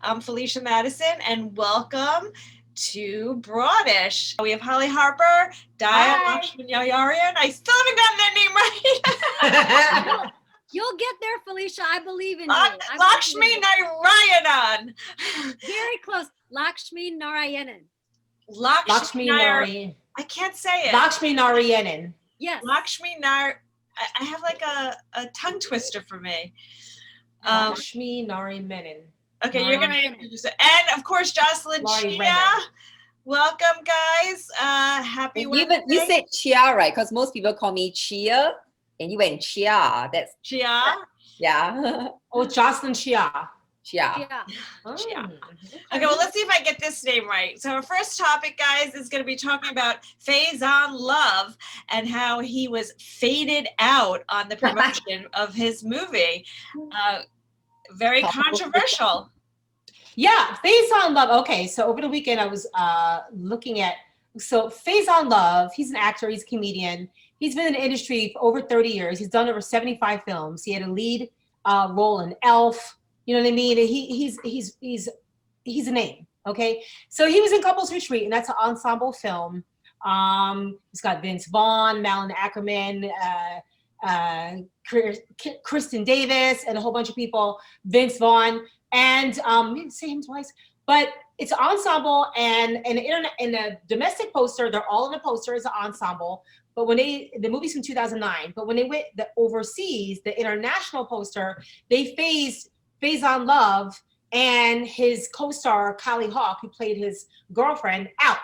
I'm Felicia Madison, and welcome to BROADish. We have Hollie Harper, Dhaya Lakshminarayanan. I still haven't gotten that name right. You'll get there, Felicia. I believe in you. Lakshminarayanan. Very close. Lakshminarayanan. Lakshminarayanan. I can't say it. Lakshminarayanan. Yes. I have like a tongue twister for me. Lakshminarayanan. Okay, you're gonna introduce it. And of course, Jocelyn Chia. Welcome, guys. Happy Wednesday. You said Chia, right? Because most people call me Chia, and you went Chia. That's Chia. Yeah. Oh, Jocelyn Chia. Chia. Yeah. Oh. Chia. Okay, well, let's see if I get this name right. So our first topic, guys, is going to be talking about Faizon Love and how he was faded out on the promotion of his movie. Very controversial. Yeah, Faizon Love. Okay, so over the weekend I was looking at, so Faizon Love, he's an actor, he's a comedian. He's been in the industry for over 30 years. He's done over 75 films. He had a lead role in Elf. You know what I mean? He's a name, okay? So he was in Couples Retreat, and that's an ensemble film. It's got Vince Vaughn, Malin Ackerman, Kristen Davis, and a whole bunch of people. Vince Vaughn, and we didn't say him twice, but it's an ensemble, and in the domestic poster, they're all in the poster as an ensemble. But when the movie's from 2009, but when they went overseas, the international poster, they phased Faizon Love and his co-star Callie Hawk, who played his girlfriend, out.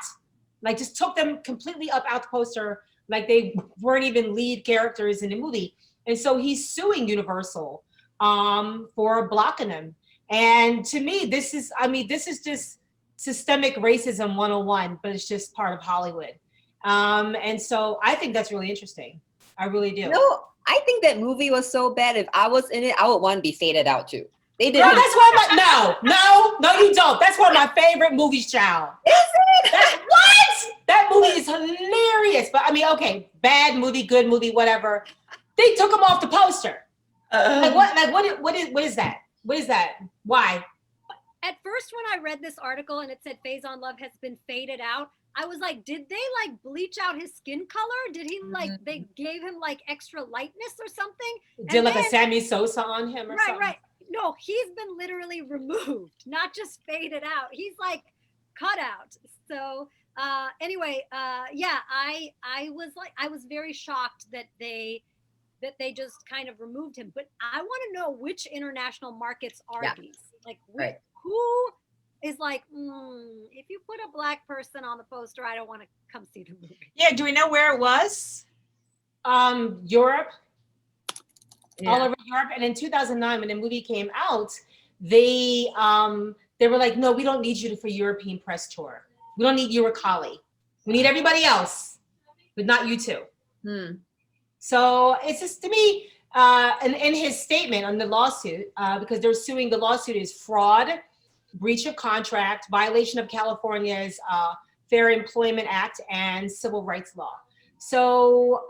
Like, just took them completely out the poster, like they weren't even lead characters in the movie. And so he's suing Universal for blocking them. And to me, this is just systemic racism 101, but it's just part of Hollywood. And so I think that's really interesting. I really do. No, I think that movie was so bad. If I was in it, I would want to be faded out too. They did. No, that's why no, you don't. That's one of my favorite movies, child. Is it? What? That movie is hilarious. But I mean, okay, bad movie, good movie, whatever. They took him off the poster. What is that? What is that? Why? At first, when I read this article and it said Faizon Love has been faded out, I was like, did they like bleach out his skin color? Did he like, they gave him like extra lightness or something? Did like a Sammy Sosa on him or something? Right. No, he's been literally removed, not just faded out. He's like cut out. So anyway, yeah, I was very shocked that they just kind of removed him. But I want to know which international markets are these? Like, who is like, if you put a black person on the poster, I don't want to come see the movie. Yeah, do we know where it was? Europe. Yeah. All over Europe. And in 2009, when the movie came out, they were like, no, we don't need you for European press tour. We don't need you or Hollie. We need everybody else, but not you two. So it's just, to me, and in his statement on the lawsuit, because they're suing, the lawsuit is fraud, breach of contract, violation of California's Fair Employment Act, and civil rights law. So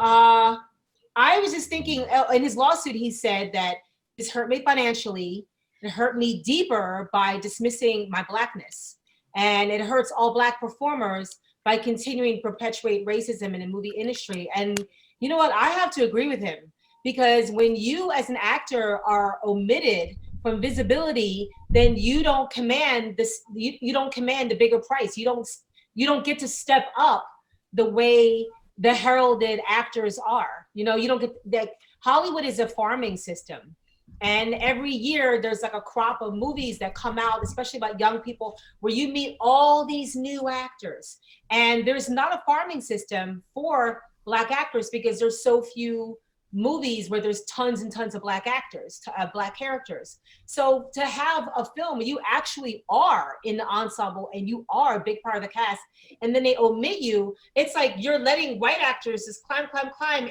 I was just thinking, in his lawsuit, he said that this hurt me financially, it hurt me deeper by dismissing my blackness, and it hurts all black performers by continuing to perpetuate racism in the movie industry. And you know what? I have to agree with him, because when you as an actor are omitted from visibility, then you don't command this. You don't command the bigger price. You don't get to step up the way the heralded actors are. You know, you don't get that. Hollywood is a farming system, and every year there's like a crop of movies that come out, especially about young people, where you meet all these new actors, and there's not a farming system for black actors because there's so few movies where there's tons and tons of black actors, black characters. So to have a film where you actually are in the ensemble and you are a big part of the cast, and then they omit you, it's like you're letting white actors just climb,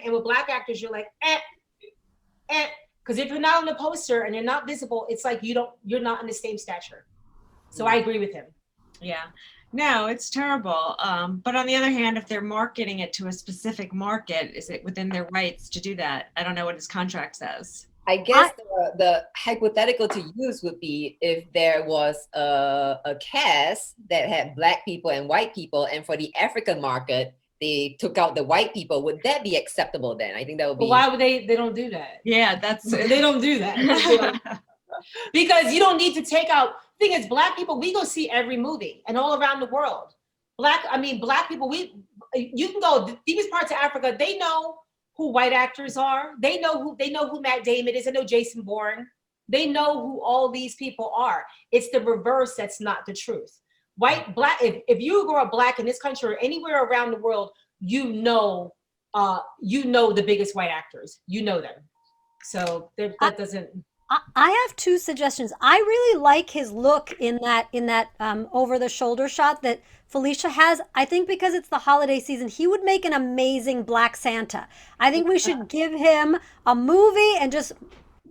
and with black actors, you're like, because if you're not on the poster and you're not visible, it's like you're not in the same stature. So I agree with him. Yeah. No, it's terrible. But on the other hand, if they're marketing it to a specific market, is it within their rights to do that? I don't know what his contract says. I guess the hypothetical to use would be if there was a cast that had Black people and white people, and for the African market, they took out the white people. Would that be acceptable then? I think that would be. But why would they don't do that? Yeah, that's They don't do that. Because you don't need to take out. Thing is, Black people, we go see every movie, and all around the world. Black people, you can go deepest parts of Africa. They know who white actors are. They know who Matt Damon is. They know Jason Bourne. They know who all these people are. It's the reverse that's not the truth. White, Black. If you grow up Black in this country or anywhere around the world, you know the biggest white actors. You know them. So that doesn't. I have two suggestions. I really like his look in that over the shoulder shot that Felicia has. I think because it's the holiday season, he would make an amazing Black Santa. I think we should give him a movie and just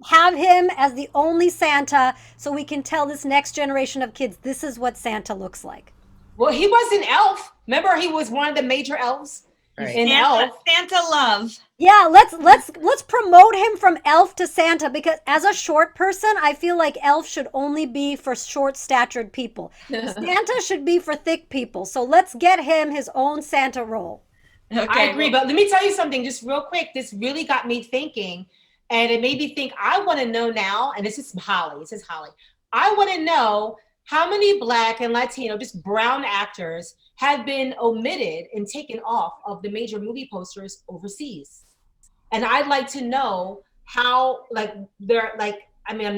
have him as the only Santa so we can tell this next generation of kids this is what Santa looks like. Well, he was an elf. Remember, he was one of the major elves. Right. In Elf. Santa Love. Yeah, let's promote him from elf to Santa, because as a short person, I feel like elf should only be for short-statured people. Santa should be for thick people. So let's get him his own Santa role. Okay, I agree, but let me tell you something just real quick. This really got me thinking, and it made me think, I want to know now, and this is Hollie. This is Hollie. I want to know how many Black and Latino, just brown actors have been omitted and taken off of the major movie posters overseas. And I'd like to know how, I'm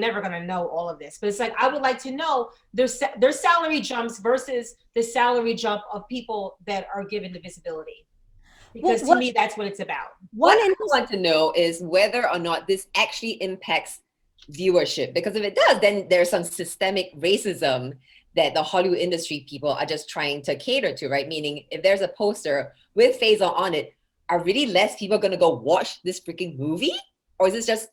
never going to know all of this, but it's like, I would like to know their salary jumps versus the salary jump of people that are given the visibility. Because to me, that's what it's about. What I want to know is whether or not this actually impacts viewership. Because if it does, then there's some systemic racism that the Hollywood industry people are just trying to cater to, right? Meaning, if there's a poster with Faizon on it, are really less people going to go watch this freaking movie? Or is this just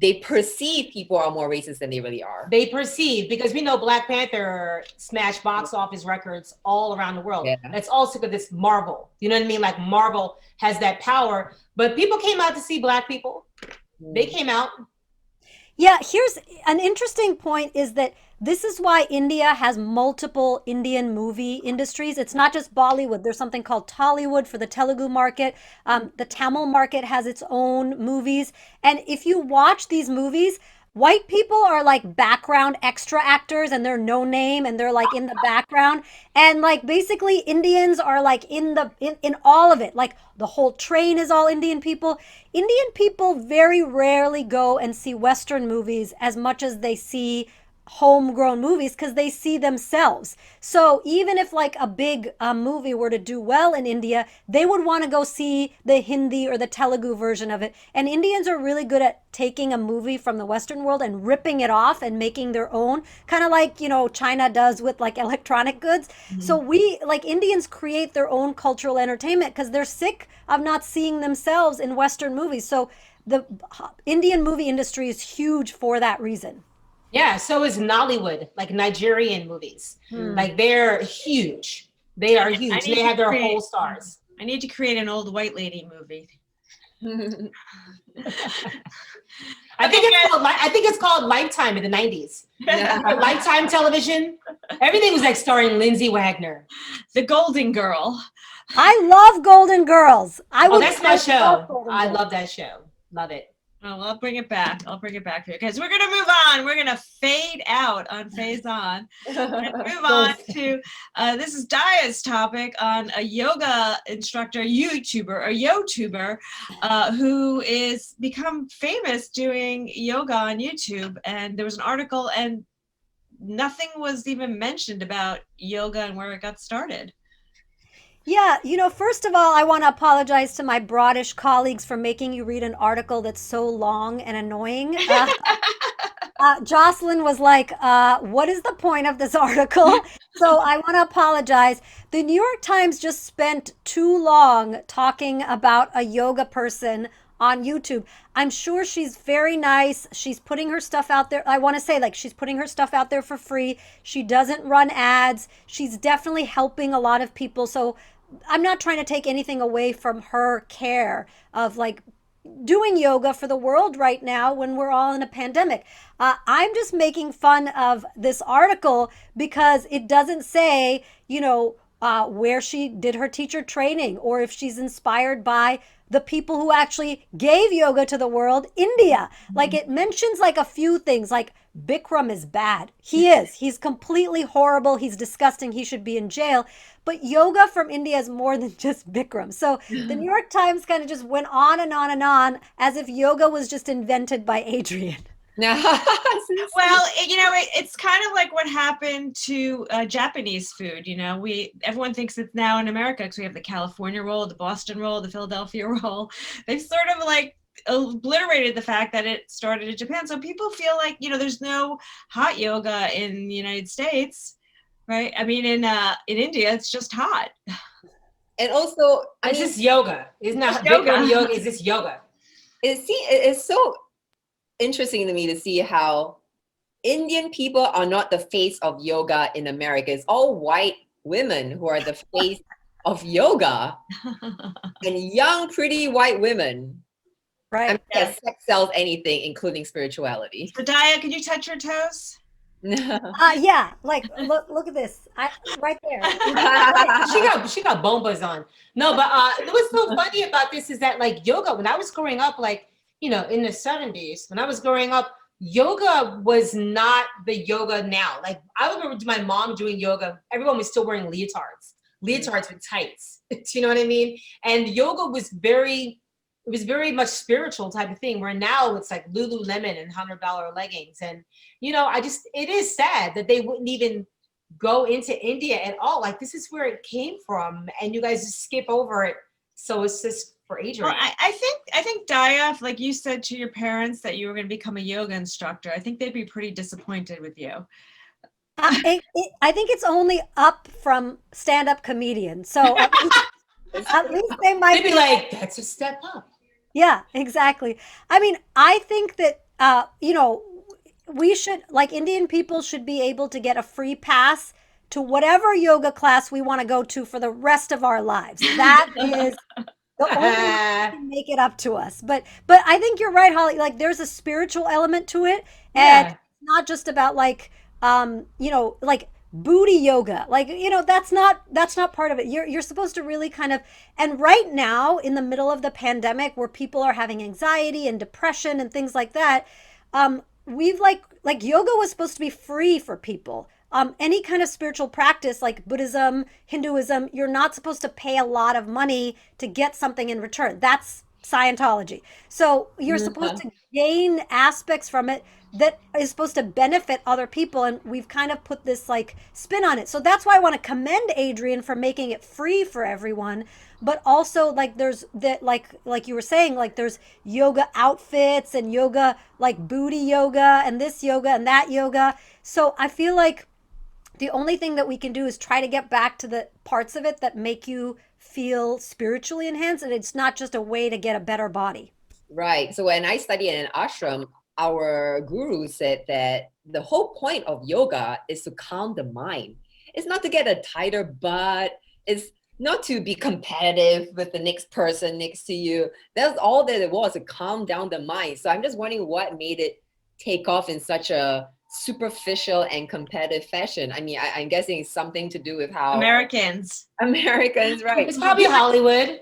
they perceive people are more racist than they really are? They perceive, because we know Black Panther smashed box office records all around the world. Yeah. That's also because it's Marvel. You know what I mean? Like, Marvel has that power. But people came out to see Black people. They came out. Yeah, here's an interesting point is that this is why India has multiple Indian movie industries. It's not just Bollywood. There's something called Tollywood for the Telugu market. The Tamil market has its own movies. And if you watch these movies, white people are like background extra actors, and they're no name, and they're like in the background. And like basically Indians are like in all of it. Like the whole train is all Indian people. Indian people very rarely go and see Western movies as much as they see homegrown movies, because they see themselves. So even if like a big movie were to do well in India, they would want to go see the Hindi or the Telugu version of it. And Indians are really good at taking a movie from the Western world and ripping it off and making their own, kind of like, China does with like electronic goods. Mm-hmm. So we, like, Indians create their own cultural entertainment because they're sick of not seeing themselves in Western movies. So the Indian movie industry is huge for that reason. Yeah, so is Nollywood, like Nigerian movies. Like, they're huge. They are huge. They have their whole stars. I need to create an old white lady movie. I think it's called Lifetime in the 90s. Yeah. Lifetime television. Everything was like starring Lindsay Wagner. The Golden Girl. I love Golden Girls. That's my show. I love that show. Love it. Oh, well, I'll bring it back for you because we're going to move on. We're going to fade out on Faizon and move on to, this is Dhaya's topic on a yoga instructor, YouTuber, who is become famous doing yoga on YouTube. And there was an article and nothing was even mentioned about yoga and where it got started. Yeah, first of all, I want to apologize to my BROADish colleagues for making you read an article that's so long and annoying. Jocelyn was like, what is the point of this article? So I want to apologize. The New York Times just spent too long talking about a yoga person on YouTube. I'm sure she's very nice. She's putting her stuff out there. I want to say, like, she's putting her stuff out there for free. She doesn't run ads. She's definitely helping a lot of people. So I'm not trying to take anything away from her care of like doing yoga for the world right now when we're all in a pandemic. I'm just making fun of this article because it doesn't say, where she did her teacher training or if she's inspired by the people who actually gave yoga to the world, India. Like it mentions like a few things, like Bikram is bad. He is. He's completely horrible. He's disgusting. He should be in jail. But yoga from India is more than just Bikram. So the New York Times kind of just went on and on and on as if yoga was just invented by Adriene. Well, it's kind of like what happened to Japanese food. Everyone thinks it's now in America because we have the California roll, the Boston roll, the Philadelphia roll. They've sort of like obliterated the fact that it started in Japan. So people feel like, there's no hot yoga in the United States, right? I mean, in India, it's just hot. And also, it's just yoga. It's not yoga. It's just yoga. It's so interesting to me to see how Indian people are not the face of yoga in America. It's all white women who are the face of yoga, and young, pretty white women. Right. I mean, yes, sex sells anything, including spirituality. So, Dhaya, can you touch your toes? Yeah, like look at this, right there. she got bombas on. No, but what's so funny about this is that like yoga, when I was growing up, like in the 70s, when I was growing up, yoga was not the yoga now. Like I remember my mom doing yoga. Everyone was still wearing leotards with tights. Do you know what I mean? And yoga was very much spiritual type of thing, where now it's like Lululemon and $100 leggings. And, it is sad that they wouldn't even go into India at all. Like this is where it came from. And you guys just skip over it. So it's just for Adriene. Well, I think Dhaya, like you said to your parents that you were going to become a yoga instructor, I think they'd be pretty disappointed with you. I think it's only up from stand-up comedian. So at least they might They'd be like, that's a step up. Yeah, exactly. I mean, I think that, we should, like Indian people should be able to get a free pass to whatever yoga class we want to go to for the rest of our lives. That is the only way we can make it up to us. But I think you're right, Hollie. Like there's a spiritual element to it. And it's not just about like, like booty yoga, like that's not part of it. You're supposed to really kind of, and right now in the middle of the pandemic where people are having anxiety and depression and things like that, we've like yoga was supposed to be free for people. Any kind of spiritual practice like Buddhism, Hinduism, you're not supposed to pay a lot of money to get something in return. That's Scientology. So you're supposed to gain aspects from it that is supposed to benefit other people, and we've kind of put this like spin on it. So that's why I want to commend Adriene for making it free for everyone, but also like there's that like you were saying, like there's yoga outfits and yoga, like booty yoga and this yoga and that yoga. So I feel like the only thing that we can do is try to get back to the parts of it that make you feel spiritually enhanced, and it's not just a way to get a better body. Right. So when I studied in an ashram, our guru said that the whole point of yoga is to calm the mind. It's not to get a tighter butt. It's not to be competitive with the next person next to you. That's all that it was, to calm down the mind. So I'm just wondering what made it take off in such a superficial and competitive fashion. I mean, I'm guessing it's something to do with how Americans, right? It's probably Hollywood.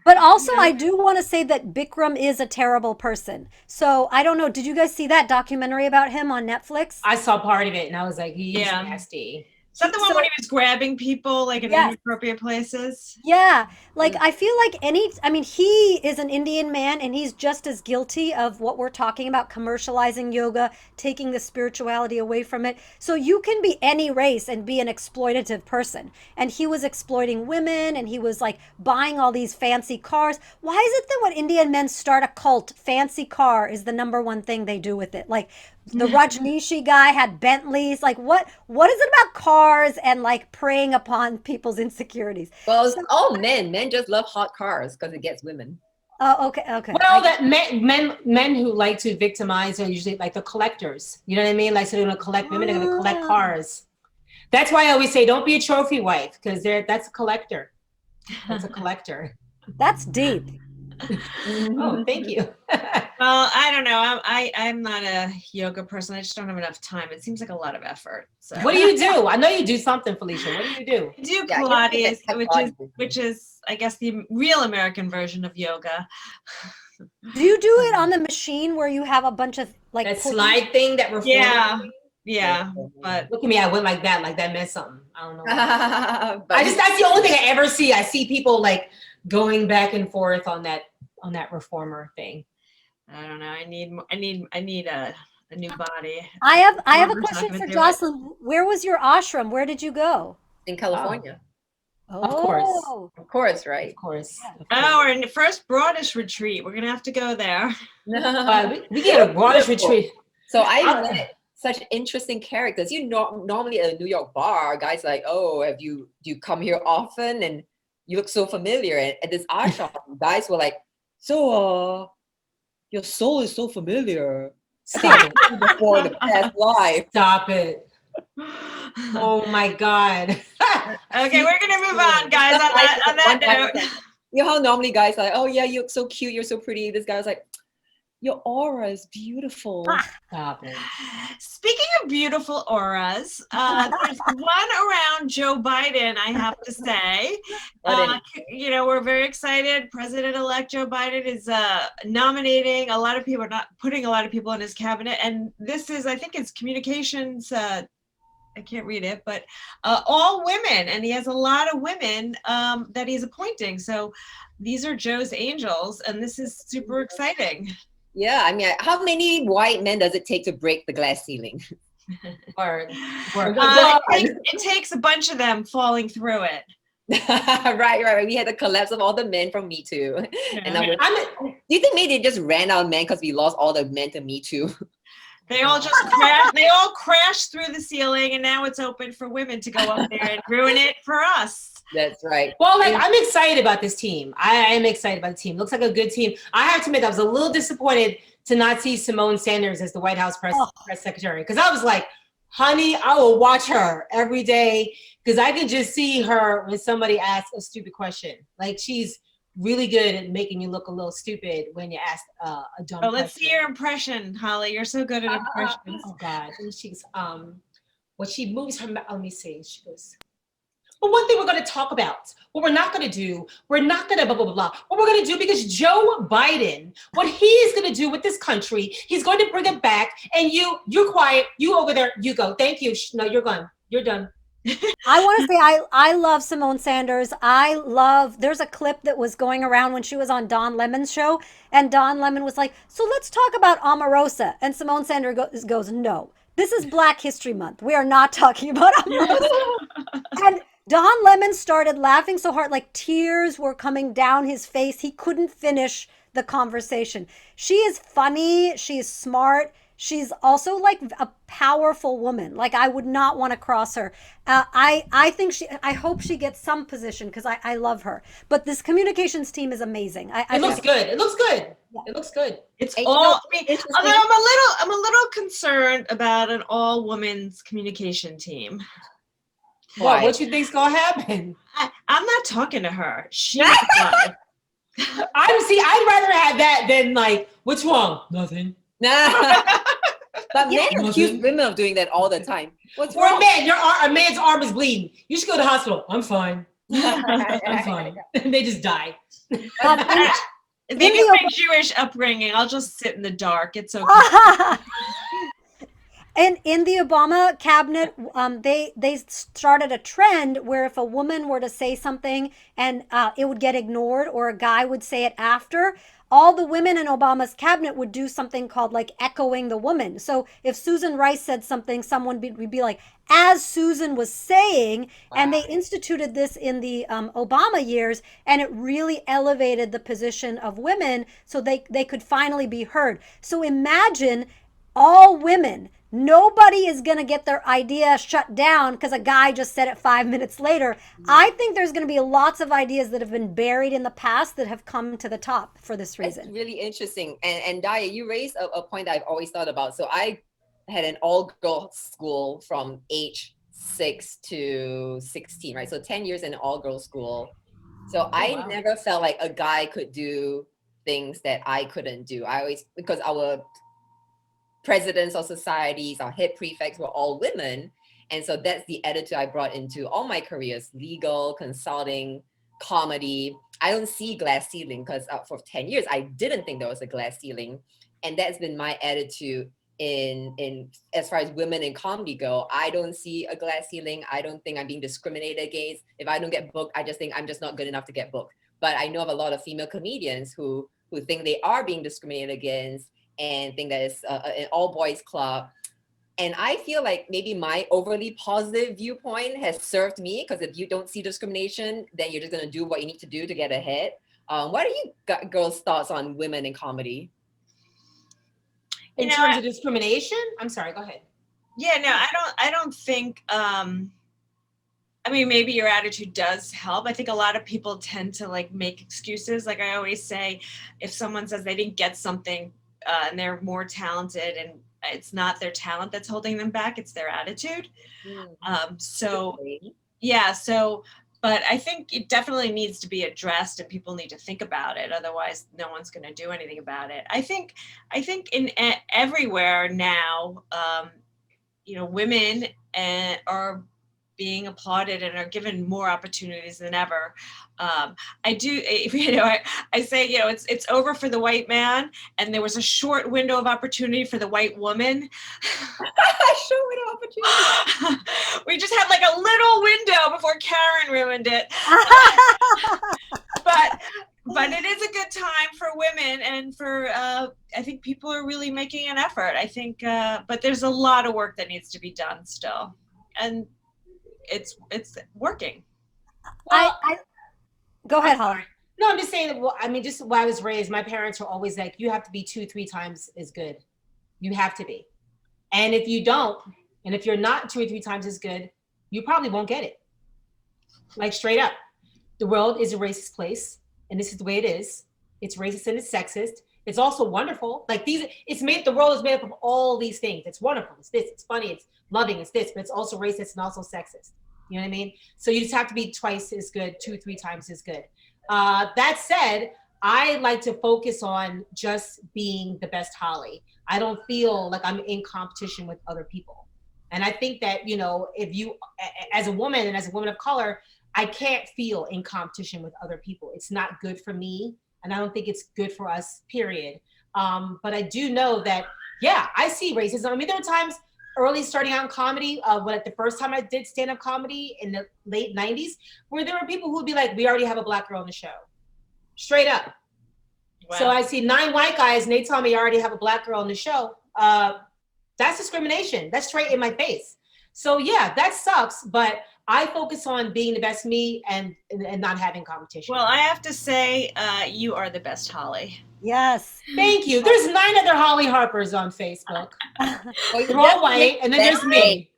But also, I do want to say that Bikram is a terrible person. So I don't know. Did you guys see that documentary about him on Netflix? I saw part of it and I was like, he's nasty. Is that the one when he was grabbing people like in inappropriate places? Yeah. Like, I feel like he is an Indian man and he's just as guilty of what we're talking about, commercializing yoga, taking the spirituality away from it. So you can be any race and be an exploitative person. And he was exploiting women and he was like buying all these fancy cars. Why is it that when Indian men start a cult, fancy car is the number one thing they do with it? Like, the Rajneeshi guy had Bentleys. Like, what is it about cars and like preying upon people's insecurities? Well, it's all men. Men just love hot cars because it gets women. Oh, okay. Well, that men who like to victimize are usually like the collectors. You know what I mean? Like, so they're gonna collect women, they're gonna collect cars. That's why I always say, don't be a trophy wife, because that's a collector. That's a collector. That's deep. Oh, thank you. Well, I don't know. I'm not a yoga person. I just don't have enough time. It seems like a lot of effort. So What do you do? I know you do something, Felicia. What do you do? I do Yeah, Pilates, Pilates. which is I guess the real American version of yoga. Do you do it on the machine where you have a bunch of like That pull- slide thing, that reformer. Yeah, but Look at me, I went like that meant something. I don't know. But That's the only thing I ever see. I see people like going back and forth on that reformer thing. I don't know. I need a new body. I have a Farmer's not question gonna for do it. Jocelyn. Where was your ashram? Where did you go? in California, course. of course, right? Of course. Oh, we're in the first BROADish retreat. We're gonna have to go there. We get a BROADish retreat. So I met such interesting characters. You know, normally at a New York bar, guys like, oh, do you come here often? And you look so familiar. And at this ashram, guys were like, so your soul is so familiar. Stop it. Before the past life. Stop it. Oh my God. Okay, we're gonna move on, guys. On that note. You know how normally guys are like, oh yeah, you look so cute, you're so pretty. This guy was like, your aura is beautiful. Stop it. Speaking of beautiful auras, there's one around Joe Biden, I have to say. We're very excited. President-elect Joe Biden is nominating a lot of people, not putting a lot of people in his cabinet. And this is, I think it's communications, I can't read it, but all women. And he has a lot of women that he's appointing. So these are Joe's angels, and this is super exciting. Yeah, I mean, how many white men does it take to break the glass ceiling? Word. It takes a bunch of them falling through it. Right. We had the collapse of all the men from Me Too. Yeah. And do you think maybe they just ran out of men because we lost all the men to Me Too? They all just crashed. They all crashed through the ceiling, and now it's open for women to go up there and ruin it for us. That's right. Well, I'm excited about this team. I am excited about the team. Looks like a good team. I have to admit, I was a little disappointed to not see Simone Sanders as the White House press secretary, because I was like, honey, I will watch her every day, because I can just see her when somebody asks a stupid question. Like, she's really good at making you look a little stupid when you ask a dumb question. Let's see your impression, Holly. You're so good at impressions. Oh God. And she's when she moves her mouth, let me see. She goes, well, one thing we're going to talk about, what we're not going to do, we're not going to blah, blah, blah, blah. What we're going to do, because Joe Biden, what he is going to do with this country, he's going to bring it back, and you're quiet, you over there, you go. Thank you. No, you're gone. You're done. I want to say I love Simone Sanders. There's a clip that was going around when she was on Don Lemon's show, and Don Lemon was like, so let's talk about Omarosa. And Simone Sanders goes, no, this is Black History Month. We are not talking about Omarosa. And Don Lemon started laughing so hard, like tears were coming down his face. He couldn't finish the conversation. She is funny. She's smart. She's also like a powerful woman. Like, I would not want to cross her. I hope she gets some position, because I love her. But this communications team is amazing. It looks good. It looks good. Yeah. It looks good. It's all. I'm a little concerned about an all women's communication team. Why? What you think's gonna happen? I'm not talking to her. She's I'd rather have that than like, what's wrong? Nothing. But men accuse women of doing that all the time. What's For wrong? a man, a man's arm is bleeding. You should go to the hospital. I'm fine. I'm fine. They just die. Maybe my Jewish upbringing. I'll just sit in the dark. It's okay. And in the Obama cabinet, they started a trend where if a woman were to say something and it would get ignored, or a guy would say it after, all the women in Obama's cabinet would do something called like echoing the woman. So if Susan Rice said something, someone would be like, as Susan was saying, and they instituted this in the Obama years, and it really elevated the position of women so they could finally be heard. So imagine all women. Nobody is going to get their idea shut down because a guy just said it 5 minutes later. I think there's going to be lots of ideas that have been buried in the past that have come to the top for this reason. That's really interesting. And Dhaya, you raised a point that I've always thought about. So I had an all-girls school from age 6 to 16, right? So 10 years in an all-girls school. So I never felt like a guy could do things that I couldn't do. Because our presidents of societies, our head prefects were all women. And so that's the attitude I brought into all my careers: legal, consulting, comedy. I don't see glass ceiling, because for 10 years, I didn't think there was a glass ceiling. And that's been my attitude in as far as women in comedy go. I don't see a glass ceiling. I don't think I'm being discriminated against. If I don't get booked, I just think I'm just not good enough to get booked. But I know of a lot of female comedians who think they are being discriminated against and think that it's an all boys club. And I feel like maybe my overly positive viewpoint has served me, because if you don't see discrimination, then you're just going to do what you need to do to get ahead. What are you girls' thoughts on women in comedy? In terms of discrimination? I'm sorry, go ahead. Yeah, no, I don't think, I mean, maybe your attitude does help. I think a lot of people tend to like make excuses. Like I always say, if someone says they didn't get something and they're more talented, and it's not their talent that's holding them back, it's their attitude. But I think it definitely needs to be addressed, and people need to think about it. Otherwise, no one's going to do anything about it. I think in everywhere now, women are being applauded and are given more opportunities than ever. I say, it's over for the white man, and there was a short window of opportunity for the white woman. Short window of opportunity. We just had like a little window before Karen ruined it. But it is a good time for women, and for I think people are really making an effort. I think, but there's a lot of work that needs to be done still, and it's working. I go ahead, Hollie. No, I'm just saying, well, I mean, just where I was raised, my parents were always like, you have to be 2-3 times as good. You have to be. And if you don't, and if you're not 2 or 3 times as good, you probably won't get it. Like straight up. The world is a racist place, and this is the way it is. It's racist and it's sexist. It's also wonderful. Like the world is made up of all these things. It's wonderful. It's this, it's funny, it's loving, it's this, but it's also racist and also sexist. You know what I mean? So you just have to be twice as good, 2-3 times as good. That said, I like to focus on just being the best Hollie. I don't feel like I'm in competition with other people. And I think that, if you, as a woman and as a woman of color, I can't feel in competition with other people. It's not good for me. And I don't think it's good for us, period. But I do know that, yeah, I see racism. I mean, there are times early starting out in comedy, the first time I did stand-up comedy in the late 90s, where there were people who would be like, we already have a black girl on the show. Straight up. Wow. So I see 9 white guys and they tell me I already have a black girl on the show. That's discrimination. That's straight in my face. So yeah, that sucks, but I focus on being the best me and not having competition. Well, I have to say, you are the best Hollie. Yes. Thank you. There's 9 other Hollie Harpers on Facebook. They're all white, and then there's me.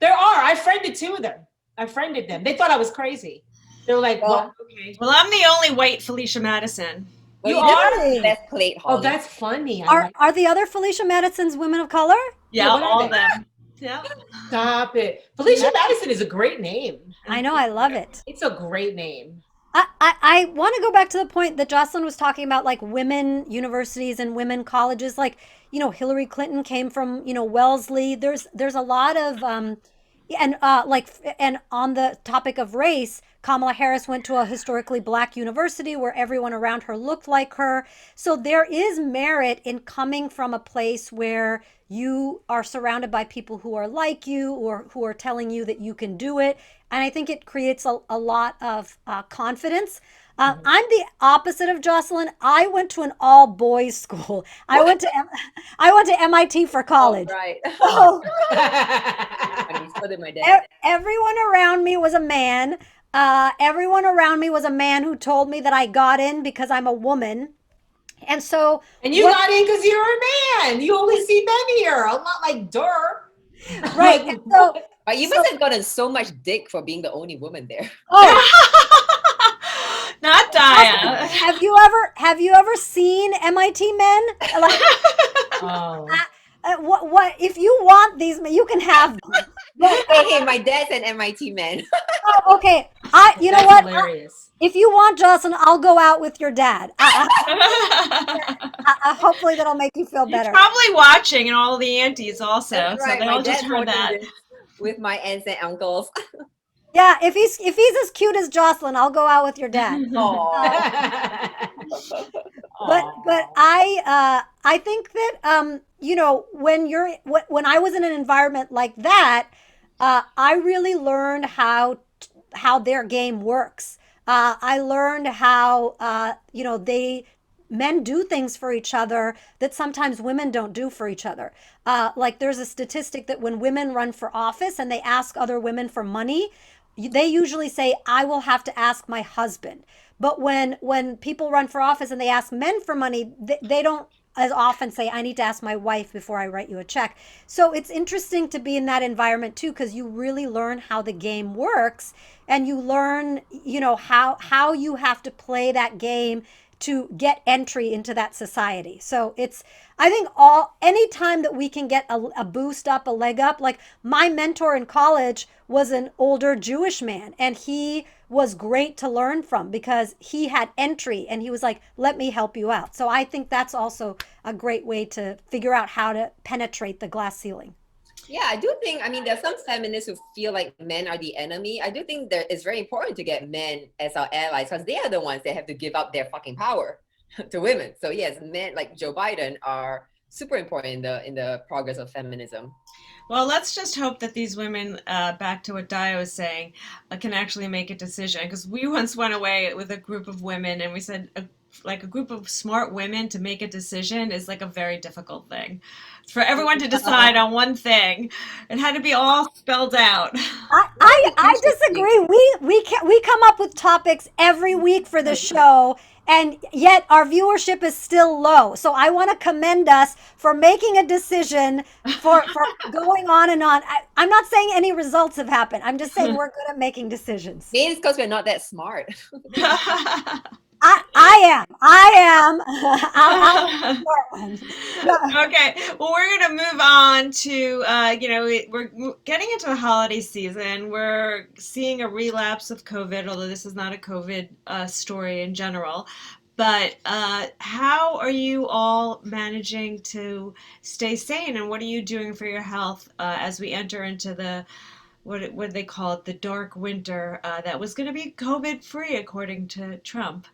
There are. I friended 2 of them. I friended them. They thought I was crazy. They were like, "Well, okay." Well, I'm the only white Felicia Madison. Well, you are? Best plate, Hollie. Oh, that's funny. Are the other Felicia Madisons women of color? Yeah, all of them. Yeah. Stop it. Felicia Madison is a great name. I know. I love it. It's a great name. I want to go back to the point that Jocelyn was talking about, like women universities and women colleges. Like, Hillary Clinton came from, Wellesley. There's a lot of, and on the topic of race, Kamala Harris went to a historically black university where everyone around her looked like her. So there is merit in coming from a place where you are surrounded by people who are like you or who are telling you that you can do it. And I think it creates a lot of confidence. I'm the opposite of Jocelyn. I went to an all boys school. I went to MIT for college. Oh, right. So, So did my dad. Everyone around me was a man. Everyone around me was a man who told me that I got in because I'm a woman. And so. And you got in because you're a man. You only see men here. I'm not like Dur. Right. So, but you must have gotten so much dick for being the only woman there. Oh. Not Dhaya. Have you ever seen MIT men? Like, Oh. What if you want these men, you can have them. Hey, my dad's an MIT man. Oh, okay. You know That's what? hilarious. If you want, Jocelyn, I'll go out with your dad. Hopefully that'll make you feel He's better. probably watching, and all the aunties also. That's So right. they My all just dad's heard watching that. this with my aunts and uncles. Yeah, if he's as cute as Jocelyn, I'll go out with your dad. Aww. But I think that you know, when I was in an environment like that, I really learned how their game works. I learned how you know, men do things for each other that sometimes women don't do for each other. Like there's a statistic that when women run for office and they ask other women for money, they usually say, I will have to ask my husband. But when people run for office and they ask men for money, they don't as often say, I need to ask my wife before I write you a check. So it's interesting to be in that environment too, because you really learn how the game works, and you learn, you know, how you have to play that game to get entry into that society. So it's, I think anytime that we can get a boost up, a leg up, like my mentor in college was an older Jewish man, and he was great to learn from because he had entry and he was like, let me help you out. So I think that's also a great way to figure out how to penetrate the glass ceiling. Yeah, I do think, I mean, there's some feminists who feel like men are the enemy. I do think that it's very important to get men as our allies because they are the ones that have to give up their fucking power to women. So yes, men like Joe Biden are super important in the progress of feminism. Well, let's just hope that these women, back to what Dhaya was saying, can actually make a decision. Because we once went away with a group of women and we said, like a group of smart women to make a decision is like a very difficult thing. For everyone to decide on one thing, it had to be all spelled out. I disagree. We come up with topics every week for the show, and yet our viewership is still low. So I want to commend us for making a decision, for going on and on. I'm not saying any results have happened. I'm just saying we're good at making decisions. Maybe it's because we're not that smart. I am. I'm a smart one. Okay, well, we're going to move on to, you know, we're getting into the holiday season. We're seeing a relapse of COVID, although this is not a COVID story in general. But how are you all managing to stay sane, and what are you doing for your health as we enter into the, what do they call it, the dark winter that was going to be COVID-free, according to Trump?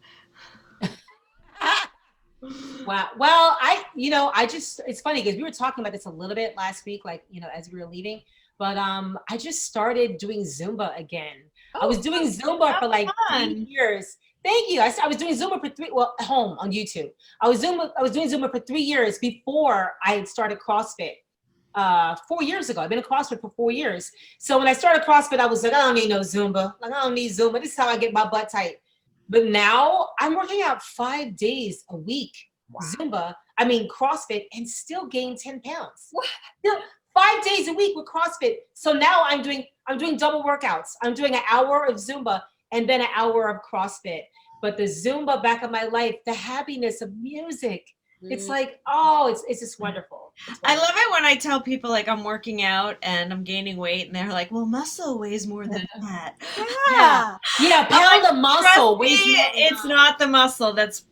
Wow. Well, it's funny because we were talking about this a little bit last week, like, you know, as we were leaving, but I just started doing Zumba again. I was doing Zumba for like 3 years. Thank you. I was doing Zumba for at home on YouTube. I was doing Zumba for 3 years before I had started CrossFit 4 years ago. I've been in CrossFit for 4 years. So when I started CrossFit, I was like, I don't need no Zumba. Like, I don't need Zumba. This is how I get my butt tight. But now I'm working out 5 days a week, Zumba, CrossFit, and still gain 10 pounds. What? Still 5 days a week with CrossFit. So now I'm doing double workouts. I'm doing an hour of Zumba and then an hour of CrossFit. But the Zumba back of my life, the happiness of music, it's like, it's just wonderful. I love it when I tell people like I'm working out and I'm gaining weight, and they're like, "Well, muscle weighs more than fat." Yeah. Pound of muscle weighs more. It's not the muscle that's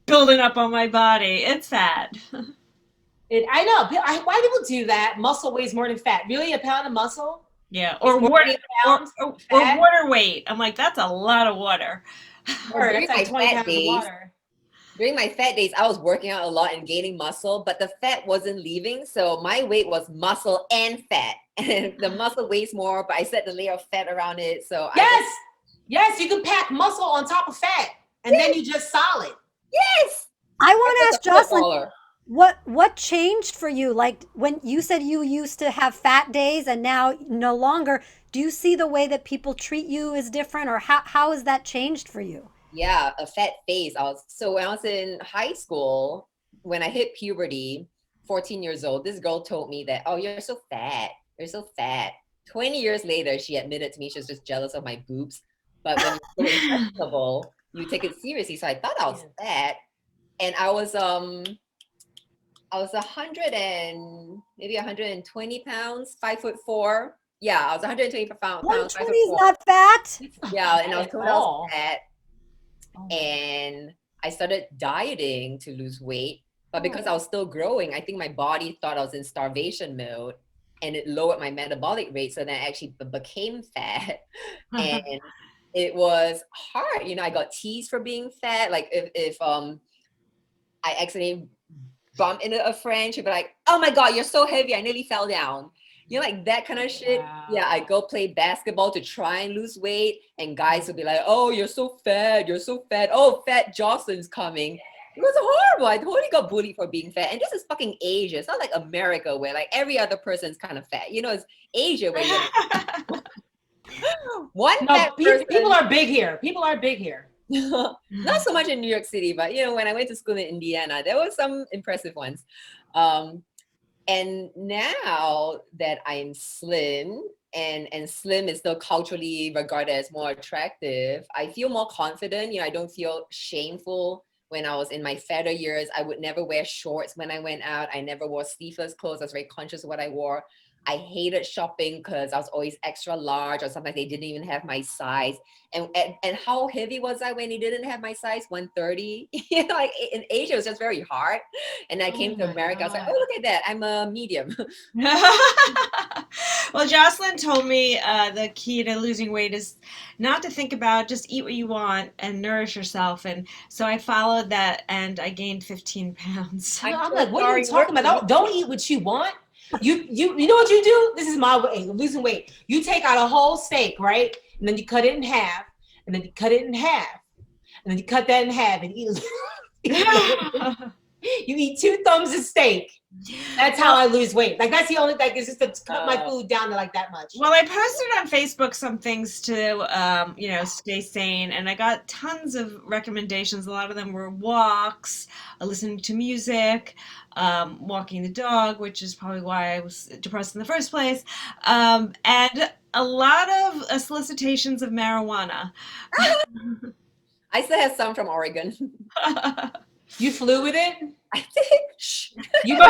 building up on my body; it's fat. I know. Why people do that? Muscle weighs more than fat. Really, a pound of muscle? Yeah, or water, or water weight. I'm like, that's a lot of water. Or that's like 20 pounds of water. During my fat days, I was working out a lot and gaining muscle, but the fat wasn't leaving. So my weight was muscle and fat. And the muscle weighs more, but I set the layer of fat around it. So yes, you can pack muscle on top of fat, and then you just solid. Yes. I want to ask Jocelyn, what changed for you? Like when you said you used to have fat days and now no longer, do you see the way that people treat you is different, or how has that changed for you? Yeah, a fat phase. When I was in high school, when I hit puberty, 14 years old, this girl told me that, oh, you're so fat. You're so fat. 20 years later, she admitted to me she was just jealous of my boobs. But when you're so impressionable, you take it seriously. So I thought I was fat. And I was 100 and maybe 120 pounds, 5'4". Yeah, I was 125 pounds. 120 is not fat. Yeah, and I was told I all. was fat. Oh. And I started dieting to lose weight. But because I was still growing, I think my body thought I was in starvation mode, and it lowered my metabolic rate. So then I actually became fat. And it was hard. You know, I got teased for being fat. Like if I accidentally bump into a friend, she'd be like, "Oh my God, you're so heavy. I nearly fell down." You know, like that kind of shit. Wow. Yeah, I go play basketball to try and lose weight, and guys would be like, "Oh, you're so fat. You're so fat. Oh, fat Jocelyn's coming." It was horrible. I totally got bullied for being fat. And this is fucking Asia. It's not like America where like every other person's kind of fat. You know, it's Asia where you're one fat person. People are big here. People are big here. Not so much in New York City, but you know, when I went to school in Indiana, there were some impressive ones. And now that I'm slim, and slim is still culturally regarded as more attractive, I feel more confident. You know, I don't feel shameful. When I was in my fatter years, I would never wear shorts when I went out. I never wore sleeveless clothes. I was very conscious of what I wore. I hated shopping because I was always extra large, or sometimes they didn't even have my size. And how heavy was I when they didn't have my size? 130. You know, like in Asia, it was just very hard. And I came to America. I was like, oh, look at that. I'm a medium. Well, Jocelyn told me the key to losing weight is not to think about, just eat what you want and nourish yourself. And so I followed that, and I gained 15 pounds. I'm like, what are you talking about? Don't eat what you want. You know what you do? This is my way of losing weight. You take out a whole steak, right? And then you cut it in half, and then you cut it in half, and then you cut that in half and eat you eat 2 thumbs of steak. That's how I lose weight. Like that's the only thing, is just to cut my food down to like that much. Well, I posted on Facebook some things to, you know, stay sane, and I got tons of recommendations. A lot of them were walks, listening to music, walking the dog, which is probably why I was depressed in the first place, and a lot of solicitations of marijuana. I still have some from Oregon. You flew with it? I think. You were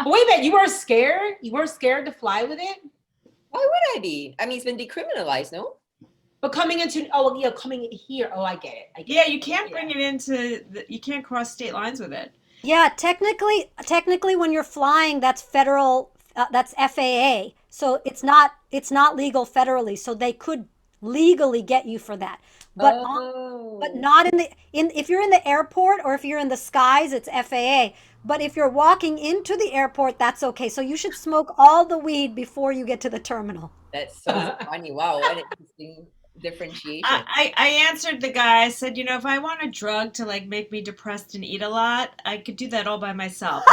wait a minute, you were scared? You were scared to fly with it? Why would I be? I mean, it's been decriminalized, no? But coming in here. Oh, I get it. Yeah, you can't bring it into, you can't cross state lines with it. Yeah, technically, when you're flying, that's federal. That's FAA. So it's not legal federally. So they could legally get you for that. But but not if you're in the airport or if you're in the skies, it's FAA. But if you're walking into the airport, that's okay. So you should smoke all the weed before you get to the terminal. That's so funny. Wow, what an interesting differentiation. I answered the guy. I said, you know, if I want a drug to like make me depressed and eat a lot, I could do that all by myself.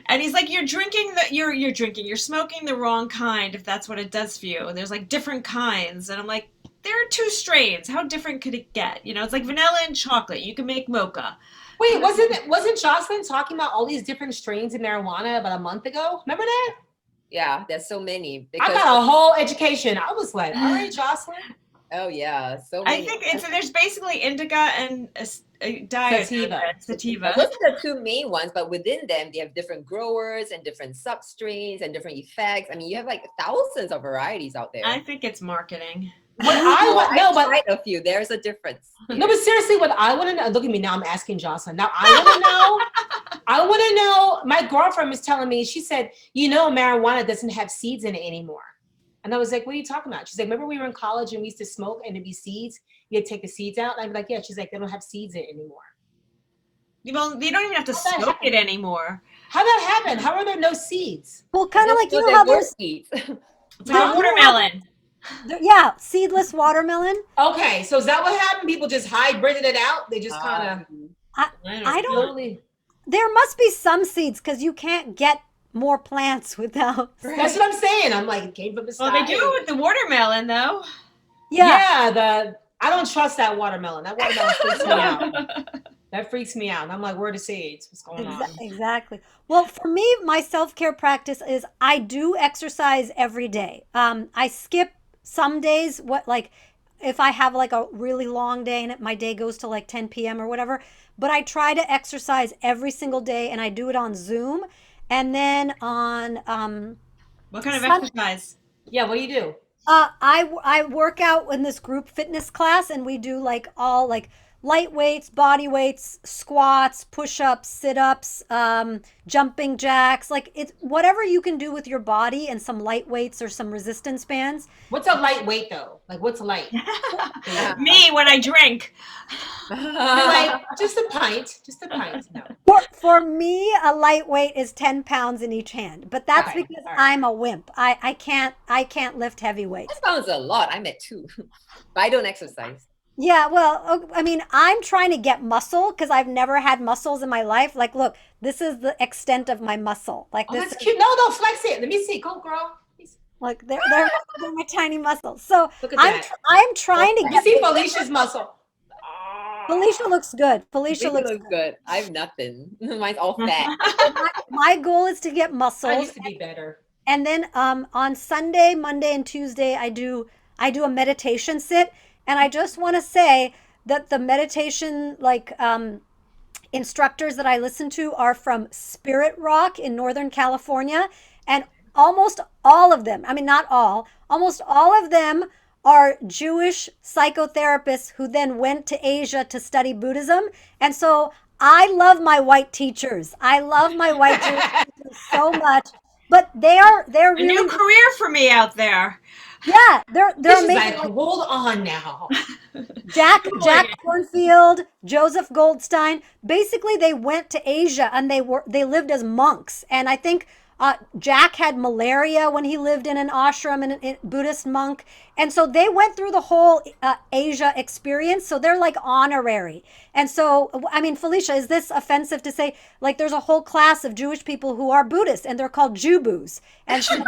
And he's like, you're smoking the wrong kind if that's what it does for you. There's like different kinds. And I'm like, there are 2 strains. How different could it get? You know, it's like vanilla and chocolate. You can make mocha. Wait, wasn't Jocelyn talking about all these different strains of marijuana about a month ago? Remember that? Yeah, there's so many. I got a whole education. I was like, all right, Jocelyn. Oh yeah, so many. I think there's basically indica and sativa. Those are the 2 main ones, but within them they have different growers and different substrains and different effects. I mean, you have like thousands of varieties out there. I think it's marketing. Tried a few. There's a difference. No, but seriously, what I want to know, look at me now, I'm asking Jocelyn. Now I want to know, my girlfriend was telling me, she said, you know, marijuana doesn't have seeds in it anymore. And I was like, what are you talking about? She's like, remember we were in college and we used to smoke and there'd be seeds? You'd take the seeds out? And I'd be like, yeah. She's like, they don't have seeds in it anymore. Well, you don't even have to smoke it anymore. How that happen? How are there no seeds? Well, kind of like, you know how there's seeds. It's like a watermelon. Yeah, seedless watermelon. Okay, so is that what happened? People just hybrided it out? They just kind of... I don't... There must be some seeds because you can't get more plants without... That's what I'm saying. I'm like, it came from the sky. Well, they do it with the watermelon, though. Yeah, I don't trust that watermelon. That watermelon freaks me out. That freaks me out. And I'm like, where are the seeds? What's going on? Exactly. Well, for me, my self-care practice is I do exercise every day. I skip some days, if I have like a really long day and my day goes to like 10 p.m. or whatever, but I try to exercise every single day and I do it on Zoom. And then on What kind of Sun- exercise? Yeah, what do you do? I work out in this group fitness class, and we do like all like light weights, body weights, squats, push-ups, sit-ups, jumping jacks. Like it's whatever you can do with your body, and some light weights or some resistance bands. What's a lightweight though? Like what's light? Me when I drink. Like just a pint. Just a pint. No. For me, a lightweight is 10 pounds in each hand, but that's Okay, because all right. I'm a wimp. I can't lift heavy weights. That sounds a lot. I'm at 2, but I don't exercise. Yeah, well, I mean, I'm trying to get muscle because I've never had muscles in my life. Like, look, this is the extent of my muscle. Like Oh, this that's is cute. No, flex it. Let me see. Go, girl. like they're my tiny muscles. So Look at I'm that. I'm trying to Let me get see Felicia's muscle. Felicia looks good. Felicia It looks looks good. I have nothing. Mine's all fat. my goal is to get I muscles. used to be better. And then on Sunday, Monday, and Tuesday, I do a meditation sit, and I just want to say that the meditation instructors that I listen to are from Spirit Rock in Northern California, and almost all of them, I mean not all, almost all of them are Jewish psychotherapists who then went to Asia to study Buddhism, and so I love my white teachers. I love my white Jewish teachers so much. But they're A really new career for me out there. yeah, they're This is amazing. like, hold on now. Jack Cornfield, Joseph Goldstein. Basically, they went to Asia and they lived as monks. And I think Jack had malaria when he lived in an ashram and a Buddhist monk. And so they went through the whole Asia experience. So they're like honorary. And so, I mean, Felicia, is this offensive to say, like, there's a whole class of Jewish people who are Buddhist and they're called Jubus. And so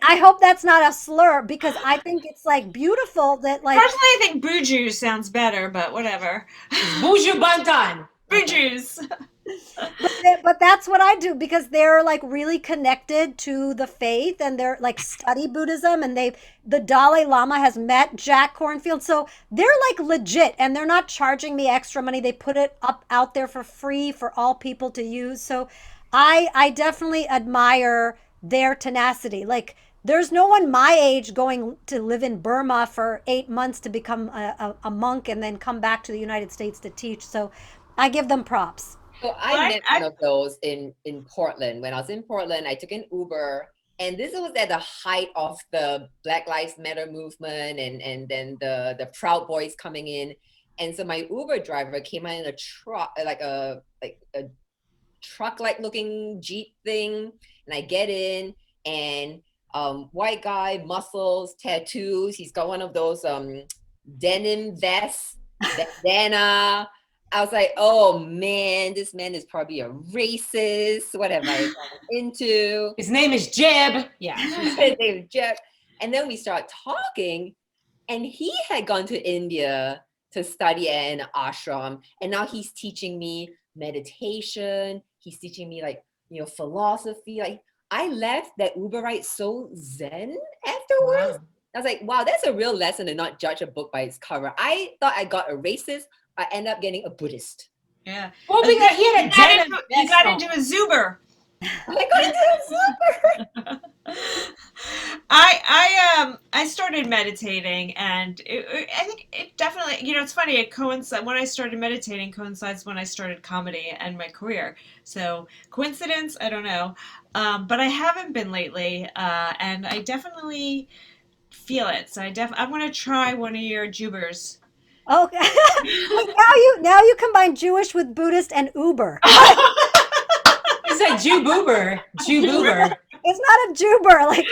I hope that's not a slur because I think it's like beautiful that like Personally, I think Buju sounds better, but whatever. Buju Bantan. Buju's. but that's what I do because they're like really connected to the faith and they're like study Buddhism and the Dalai Lama has met Jack Cornfield. So they're like legit and they're not charging me extra money. They put it up out there for free for all people to use. So I definitely admire their tenacity. Like there's no one my age going to live in Burma for 8 months to become a monk and then come back to the United States to teach. So I give them props. So I met one of those in Portland. When I was in Portland, I took an Uber, and this was at the height of the Black Lives Matter movement, and then the Proud Boys coming in. And so my Uber driver came out in a truck, like a truck-like looking Jeep thing, and I get in, and white guy, muscles, tattoos. He's got one of those denim vests, bandana. I was like, oh man, this man is probably a racist. What have I gotten into? His name is Jeb. Yeah. His name is Jeb. And then we start talking, and he had gone to India to study at an ashram, and now he's teaching me meditation. He's teaching me philosophy. Like I left that Uber ride so zen afterwards. Wow. I was like, wow, that's a real lesson to not judge a book by its cover. I thought I got a racist. I end up getting a Buddhist. Yeah. Well, because he had a denim You got into a Zuber. I got into a super. I started meditating, and I think it definitely, it's funny. It coincides when I started meditating coincides when I started comedy and my career. So coincidence, I don't know, but I haven't been lately, and I definitely feel it. So I want to try one of your Jubers. Okay. now you combine Jewish with Buddhist and Uber. It's a Jew boober. It's not a Juber. Like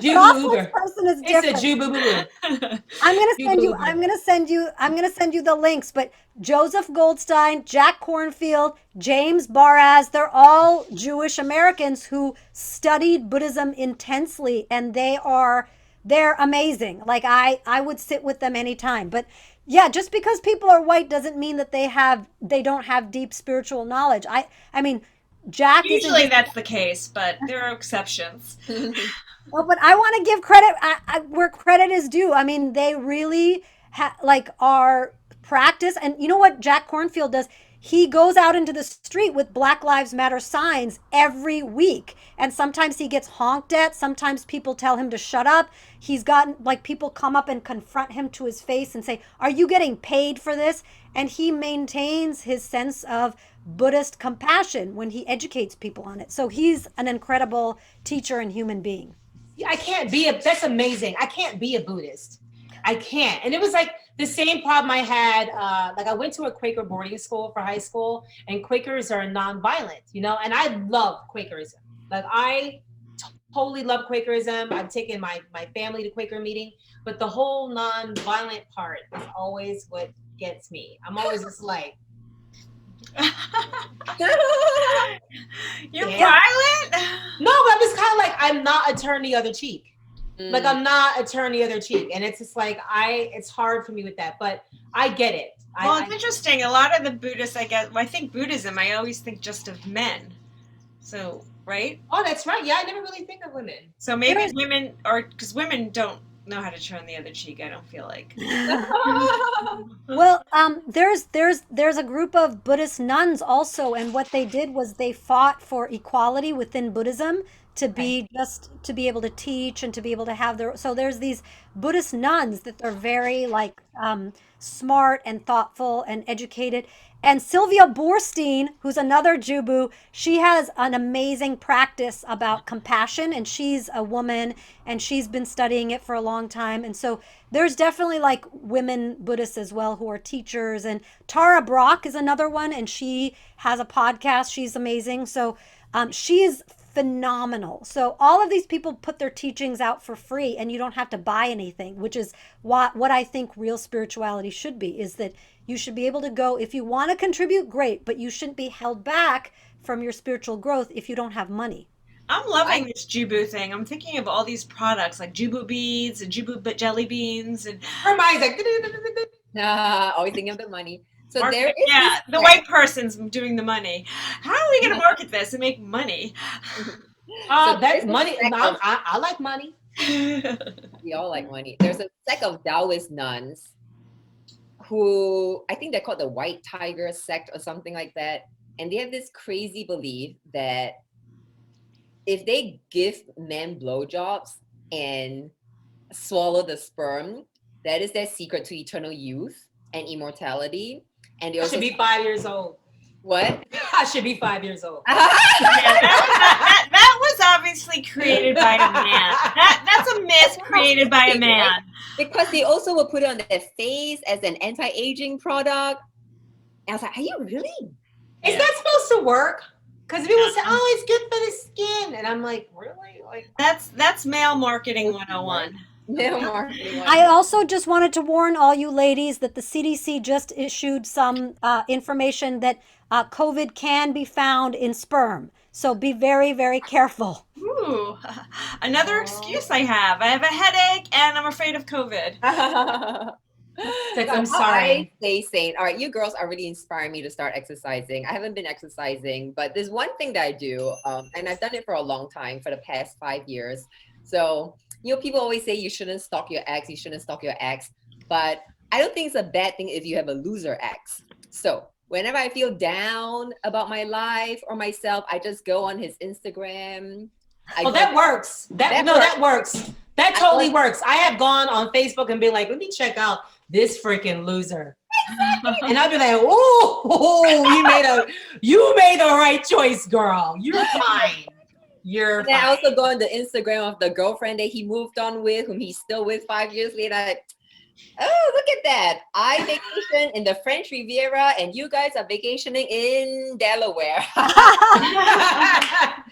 Jew-boober. person is It's different. a Jew boober. I'm gonna send you the links. But Joseph Goldstein, Jack Cornfield, James Baraz, they're all Jewish Americans who studied Buddhism intensely, and they're amazing. Like I would sit with them anytime. But yeah, just because people are white doesn't mean that they don't have deep spiritual knowledge. I mean, Jack Usually that's the case, but there are exceptions. Well, but I want to give credit where credit is due. I mean, they really are practice. And you know what Jack Cornfield does? he goes out into the street with Black Lives Matter signs every week. And sometimes he gets honked at. Sometimes people tell him to shut up. He's gotten, like, people come up and confront him to his face and say, "Are you getting paid for this?" And he maintains his sense of Buddhist compassion when he educates people on it. So he's an incredible teacher and human being. I can't be that's amazing. I can't be a Buddhist. I can't. And it was like the same problem I had. Like I went to a Quaker boarding school for high school, and Quakers are nonviolent, you know, and I love Quakerism. Like I totally love Quakerism. I've taken my family to Quaker meeting, but the whole nonviolent part is always what gets me. I'm always just like, You're Yeah. violent? no, but I'm just kind of like, I'm not a turn the other cheek. Like I'm not a turn the other cheek. And it's just like, it's hard for me with that, but I get it. Well, it's interesting. A lot of the Buddhists, I think Buddhism, I always think just of men. So, right? Oh, that's right. Yeah, I never really think of women. So maybe women, or because women don't know how to turn the other cheek, I don't feel like. Well, there's a group of Buddhist nuns also, and what they did was they fought for equality within Buddhism to be to be able to teach and to be able to have so there's these Buddhist nuns that are very like smart and thoughtful and educated. And Sylvia Boorstein, who's another Jubu, she has an amazing practice about compassion, and she's a woman and she's been studying it for a long time. And so there's definitely like women Buddhists as well who are teachers. And Tara Brock is another one, and she has a podcast. She's amazing. So she is phenomenal. So all of these people put their teachings out for free, and you don't have to buy anything, which is what I think real spirituality should be, is that you should be able to go, if you want to contribute, great, but you shouldn't be held back from your spiritual growth if you don't have money. I'm loving this Jubu thing. I'm thinking of all these products like Jubu beads and Jubu jelly beans and Her mind's like, Always thinking of the money. So market, there is the white person's doing the money. How are we going to market this and make money? That's money. I like money. We all like money. There's a sect of Taoist nuns who I think they're called the White Tiger sect or something like that. And they have this crazy belief that if they give men blowjobs and swallow the sperm, that is their secret to eternal youth and immortality. And they I also should be 5 years old. What? I should be 5 years old. That was obviously created by a man. That's a myth created by a man. Because they also will put it on their face as an anti-aging product. And I was like, are you really? Is that supposed to work? Because people say, oh, it's good for the skin. And I'm like, really? Like That's male marketing 101. No marketing. I also just wanted to warn all you ladies that the CDC just issued some information that COVID can be found in sperm. So be very, very careful. Ooh, another excuse I have. I have a headache and I'm afraid of COVID. I'm sorry. Stay sane. All right, you girls are really inspiring me to start exercising. I haven't been exercising, but there's one thing that I do, and I've done it for a long time, for the past 5 years. So, you know, people always say you shouldn't stalk your ex, but I don't think it's a bad thing if you have a loser ex. So whenever I feel down about my life or myself, I just go on his Instagram. That works. That works. That totally works. I have gone on Facebook and been like, let me check out this freaking loser. And I'll be like, oh, you made the right choice, girl. You're fine. You're fine. I also go on the Instagram of the girlfriend that he moved on with, whom he's still with 5 years later. Oh, look at that. I vacation in the French Riviera and you guys are vacationing in Delaware.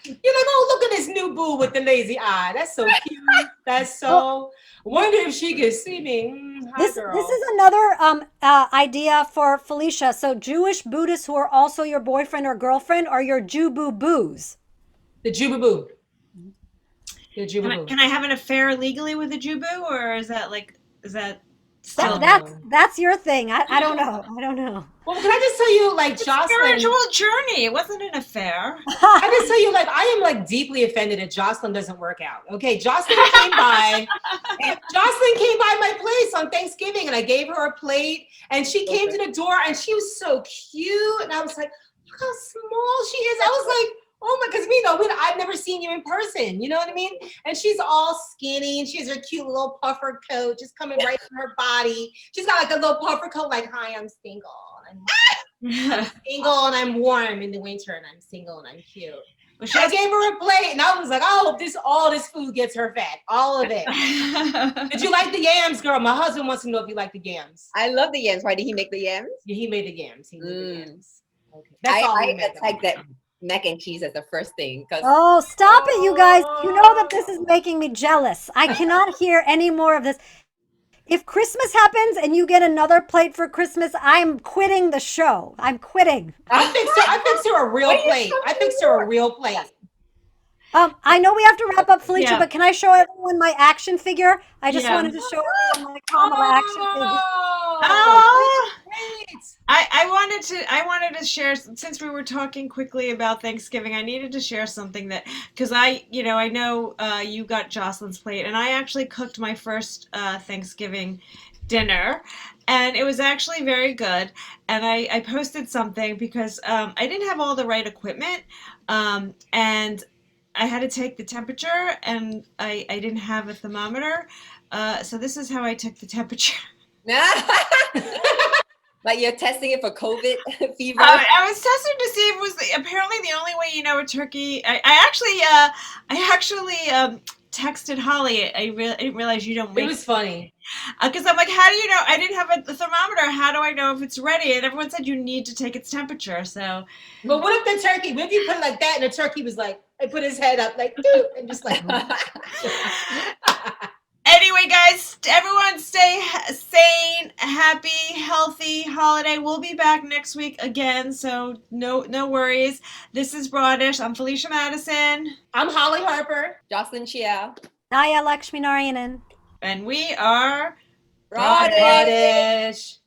You're like, oh, look at this new boo with the lazy eye. That's so cute. That's so, wonder if she could see me. This is another idea for Felicia. So Jewish Buddhists who are also your boyfriend or girlfriend are your Jubu-boos. The Jubu-boo. The Jubu-boo. Can I have an affair legally with a Jubu, or is that still? That's your thing. I don't know. Well, can I just tell you, like, Jocelyn? Spiritual journey. It wasn't an affair. I just tell you, like, I am like deeply offended that Jocelyn doesn't work out. Okay, Jocelyn came by. Jocelyn came by my place on Thanksgiving, and I gave her a plate. And she came to the door, and she was so cute. And I was like, look how small she is. I was like, oh my, because I've never seen you in person. You know what I mean? And she's all skinny, and she has her cute little puffer coat just coming right from her body. She's got like a little puffer coat, like, hi, I'm single. I'm single and I'm warm in the winter, and I'm single and I'm cute. But I gave her a plate, and I was like, oh, all this food gets her fat, all of it. Did you like the yams, girl? My husband wants to know if you like the yams. I love the yams. Why did he make the yams? Yeah, he made the yams. He made the yams. Okay, I like that mac and cheese as the first thing. Oh, stop it, you guys. You know that this is making me jealous. I cannot hear any more of this. If Christmas happens and you get another plate for Christmas, I'm quitting the show. I'm quitting. I fixed her a real plate. I fixed her a real plate. I know we have to wrap up, Felicia, Yeah. but can I show everyone my action figure? I just wanted to show everyone my Kamala action figure. Oh, Great. I wanted to share, since we were talking quickly about Thanksgiving, I needed to share something that, because I know you got Jocelyn's plate, and I actually cooked my first Thanksgiving dinner, and it was actually very good. And I posted something because I didn't have all the right equipment, and I had to take the temperature, and I didn't have a thermometer, so this is how I took the temperature. Like you're testing it for COVID fever? I was testing to see if it was apparently the only way you know a turkey. I actually texted Hollie. I didn't realize you don't make. It was funny. Because I'm like, how do you know? I didn't have a thermometer. How do I know if it's ready? And everyone said you need to take its temperature. So. But what if the turkey? What if you put it like that, and the turkey was like, I put his head up like, doop, and just like. Anyway, guys, everyone stay sane, happy, healthy holiday. We'll be back next week again, so no worries. This is BROADish. I'm Felicia Madison. I'm Hollie Harper. Jocelyn Chia. Dhaya Lakshminarayanan. And we are BROADish. BROADish.